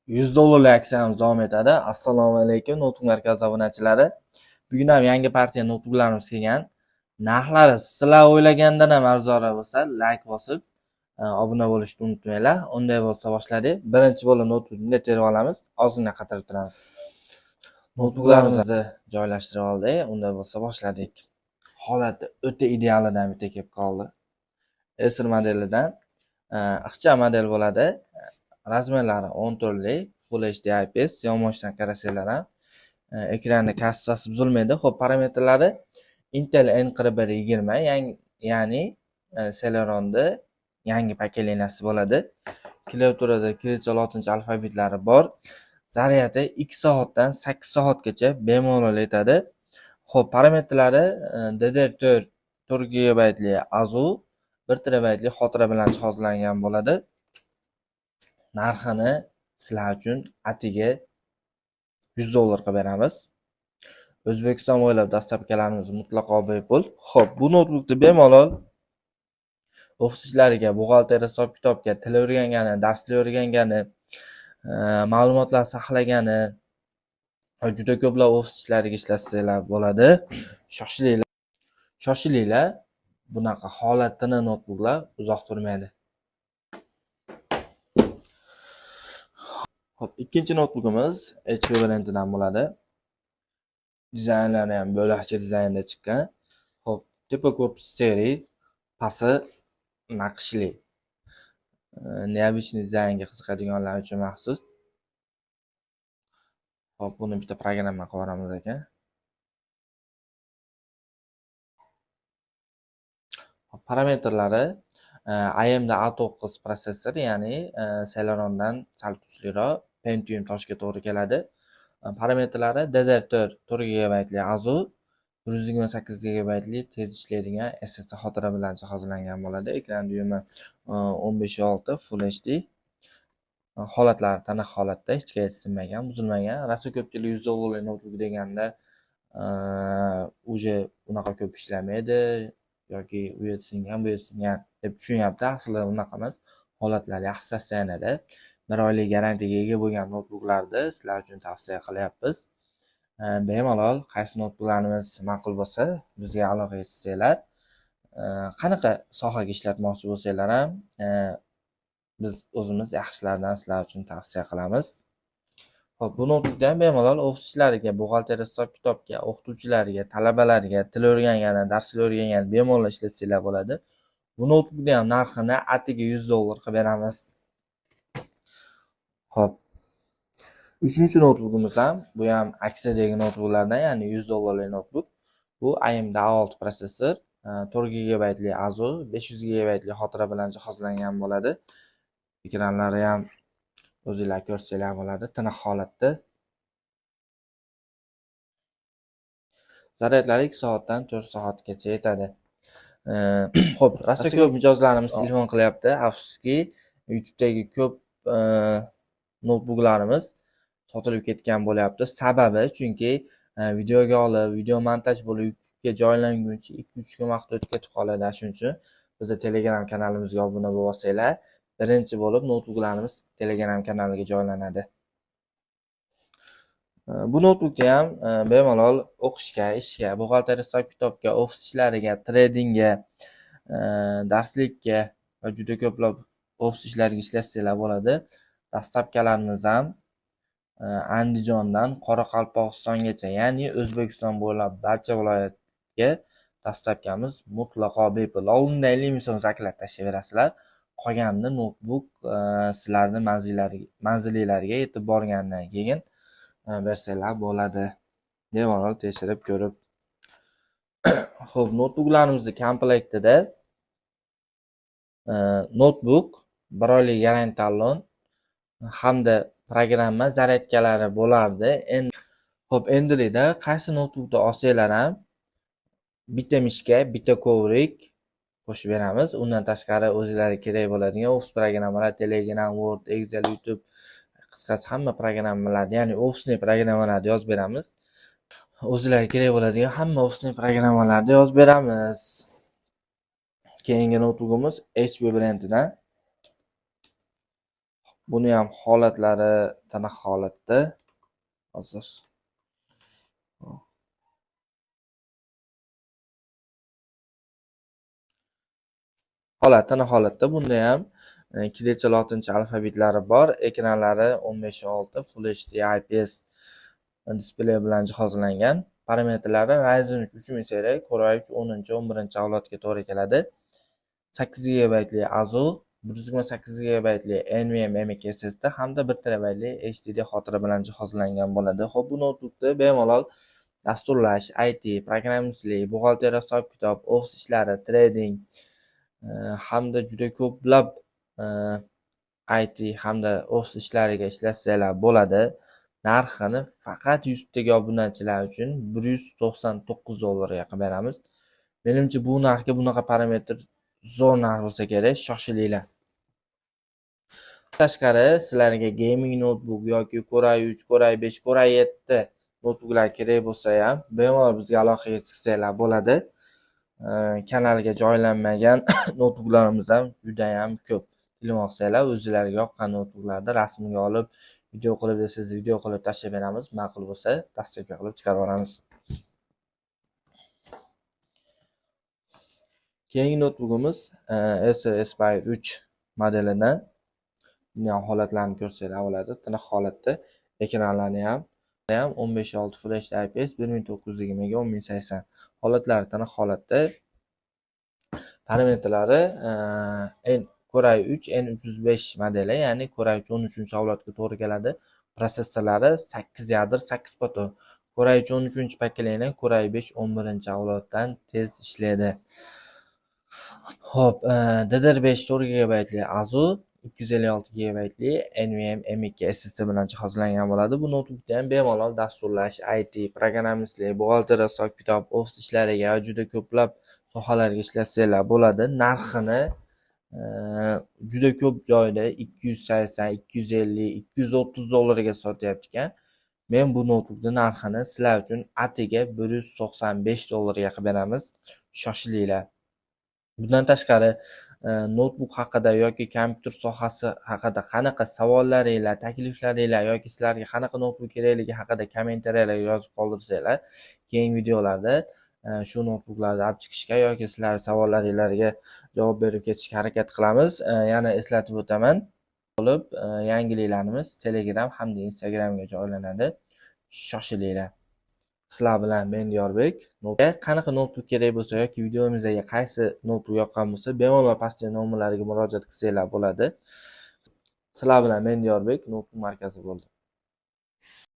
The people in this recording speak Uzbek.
$100 aksiyamiz davom etadi. Assalomu alaykum notebook markazi obunachilari. Bugun ham yangi partiya notebooklarimiz kelgan. Narxlari sizlar o'ylagandan ham arzonroq bo'lsa, like bosib, obuna bo'lishni unutmanglar. Unday bo'lsa boshladik. Birinchi bo'lib notebookni terib olamiz. Ozgina qatirib turamiz. Notebooklarimizni joylashtirib oldik. Unday bo'lsa boshladik. Holati o'ta idealidan bitta kelib qoldi. Acer modelidan ixcham model bo'ladi. Razmerlari 14 lik, Full HD IPS, yonboshdan qarasanglar ham ekranni kassasi buzilmaydi. Xo'p, parametrlari Intel N4120, ya'ni Celeron'da yangi pokoleniyasi bo'ladi. Klaviaturada kiricha 6 alfabetlari bor. Zaryadi 2 soatdan 8 soatgacha bemalol yetadi. Xo'p, parametrlari DDR4 4 GB li AZU, 1 TB li xotira bilan jihozlangan bo'ladi. Narxini sizlar uchun atiga $100 qilib beramiz. O'zbekiston bo'ylab dastavkalarimiz mutlaqo bepul. Xo'p, bu notebookni bemalol ofis ishlariga, buxgalteriya hisob-kitobga, til o'rgangani, darslik o'rgangani, ma'lumotlar saqlagani va juda ko'plab ofis ishlariga ishlasanglar bo'ladi. Shoshilinglar. Bunaqa holatini notebooklar uzoq turmaydi. Hop, ikkinchi notebookimiz HP brendidan bo'ladi. Dizaynlari ham bo'lakcha dizaynda chiqqan. Hop, tepa korpus seri, pasi naqshli. Neobычный dizaynga qiziqadiganlar uchun maxsus. Hop, buni bitta programma qilib olamiz ekan. Parametrlari AMD A9 prosessor, ya'ni Celeron'dan sal kuchliroq, Pentium toshga to'g'ri keladi. Parametrlari DDR4 4 GB li AZU, 128 GB li tez ishlaydigan SSD xotira bilan jihozlangan bo'ladi. Ekran buyumi 15:6 Full HD. Holatlari tiniq holatda, hech qaysi sinmagan, buzilmagan. Rasu ko'pchilik $100 notebook deganda uje unaqa ko'p ishlamaydi yoki u yerda singan, bu yerda singan deb tushunyapti. Aslida unaqa emas. Holatlar yaxshi sostoyaniyada. 1 oylik garantiyaga ega bo'lgan notebooklarni sizlar uchun tavsiya qilyapmiz. Bemalol qaysi notebooklarimiz ma'qul bo'lsa, bizga aloqa etsanglar, qanaqa sohaga ishlatmoqchi bo'lsanglar ham biz o'zimiz yaxshilardan sizlar uchun tavsiya qilamiz. Xo'p, bu notebookda ham bemalol ofis ishlariga, buxgalteriya hisob-kitobga, o'qituvchilarga, talabalarga, til o'rgangani, darslik o'rgangani bemalol ishlasanglar bo'ladi. Bu notebookda ham narxini atiga $100 qilib beramiz. Xo'p, uchinchi notebookimiz ham, bu ham aksiyadagi notebooklardan, ya'ni $100 notebook. Bu AMD A6 prosessor, 4 GB li AZU, 500 GB li xotira bilan jihozlangan bo'ladi. Ekranlari ham o'zinglar ko'rsanglar bo'ladi, tiniq holatda. Zaryadlari 2 soatdan 4 soatgacha yetadi. Xo'p, rosa ko'p mijozlarimiz telefon qilyapti. Afsuski, YouTube'dagi ko'p notebooklarimiz sotilib ketgan bo'lyapti. Sababi chunki videoga olib, video montaj bo'lib YouTube'ga joylanguncha 2-3 kun vaqt o'tib ketib qoladi. Shuning uchun bizning Telegram kanalimizga obuna bo'lib olsanglar, birinchi bo'lib notebooklarimiz Telegram kanaliga joylanadi. Bu notebookda ham bemalol o'qishga, ishga, buxgalteriya hisob-kitobga, ofis ishlariga, tradingga, darslikka va juda ko'plab ofis ishlariga ishlasanglar bo'ladi. Dastavkalarimiz ham Andijondan Qoraqalpog'istongacha, ya'ni O'zbekiston bo'ylab barcha viloyatga dastavkamiz mutlaqo bepul. Oldindan 50 ming so'm zakat tashlayverasizlar. Qolganini notebook sizlarning manzillariga yetib borgandan keyin bersanglar bo'ladi. Bemalol tekshirib ko'rib. Xo'p, notebooklarimizni komplektida notebook, 1 oylik garantiya talon hamda programma zaryadkalari bo'lardi. Xo'p, endilikda qaysi notebookda olsanglar ham bitta mishka, bitta kovrik qo'shib beramiz. Undan tashqari o'zlariga kerak bo'ladigan ofis programmalar, Telegram, Word, Excel, YouTube, qisqasi hamma programmalarni, ya'ni ofisni programmalarni yozib beramiz. O'zlariga kerak bo'ladigan hamma ofisni programmalarni yozib beramiz. Keyingi notebookimiz HP brendidan. Buni ham holatlari tana holatda. Hozir tana holatda. Bunda ham kirillcha lotincha alfabetlari bor. Ekranlari 15.6 Full HD IPS displey bilan jihozlangan. Parametrlari Ryzen 3 3000 seriya Core i3 10-11 avlodga to'g'ri keladi. 8 GB AZU, 128 GB NVMe M.2 SSD hamda 1 TB HDD xotira bilan jihozlangan bo'ladi. Xo'p, bu notebookda bemalol dasturlash, IT, programmistlik, buxgalteriya hisob-kitob, ofis ishlari, trading hamda juda ko'plab IT hamda ofis ishlariga ishlatsalar bo'ladi. Narxini faqat YouTube'dagi obunachilar uchun $199 qilib beramiz. Menimcha bu narxga bunaqa parametr zo'r narx bo'lsa kerak, shoshilinglar. Tashqari sizlarga gaming notebook yoki Core i3, Core i5, Core i7 notebooklar kerak bo'lsa ham bemalol bizga aloqaga chiqsanglar bo'ladi. Kanalga joylanmagan notebooklarimiz ham juda ham ko'p. Ilmoqsanglar o'zingizlarga yoqqan notebooklarni rasmiga olib, video qilib desangiz video qilib tashlab beramiz. Ma'qul bo'lsa, dasturga qilib chiqarib yuboramiz. Keyingi notebookimiz Acer Aspire 3 modelidan. Buni ham holatlarini ko'rsanglar bo'ladi. Tiniq holatda. Ekranlari ham 15.6 Full HD IPS 1920 ga 1080. Holatlari tiniq holatda. Parametrlari Core i3 N305 modeli, ya'ni Core i3 13-avlodga to'g'ri keladi. Prosessorlari 8 yadr 8 poto. Core i3 13-pokoleniya, Core i5 11-avloddan tez ishlaydi. Xo'p, DDR5 4 GB AZU, 256 GB NVMe M.2 SSD bilan jihozlangan bo'ladi. Bu notebookda ham bemalol dasturlash, IT, programmistlik, buxgalteriya hisob-kitob, ofis ishlariga juda ko'plab sohalarga ishlatsanglar bo'ladi. Narxini juda ko'p joyda 280, 250, $230 sotyapti ekan. Men bu notebookning narxini sizlar uchun atiga $195 qilib beramiz. Shoshilinglar. Bundan tashqari notebook haqida yoki kompyuter sohasi haqida qanaqa savollaringiz, takliflaringiz yoki sizlarga qanaqa notebook kerakligi haqida kommentariyalarga yozib qoldirsanglar, keyingi videolarda shu notebooklarni olib chiqishga yoki sizlar savollaringizga javob berib ketishga harakat qilamiz. Yana eslatib o'taman, bo'lib yangiliklarimiz Telegram hamda Instagramga joylanadi. Shoshilinglar. Sizlar bilan men Diyorbek. Qanaqa notebook kerak bo'lsa yoki videomizga qaysi notebook yoqqan bo'lsa, bemalol pastdagi nomerlarga murojaat qilsanglar bo'ladi. Sizlar bilan men Diyorbek, notebook markazi bo'ldi.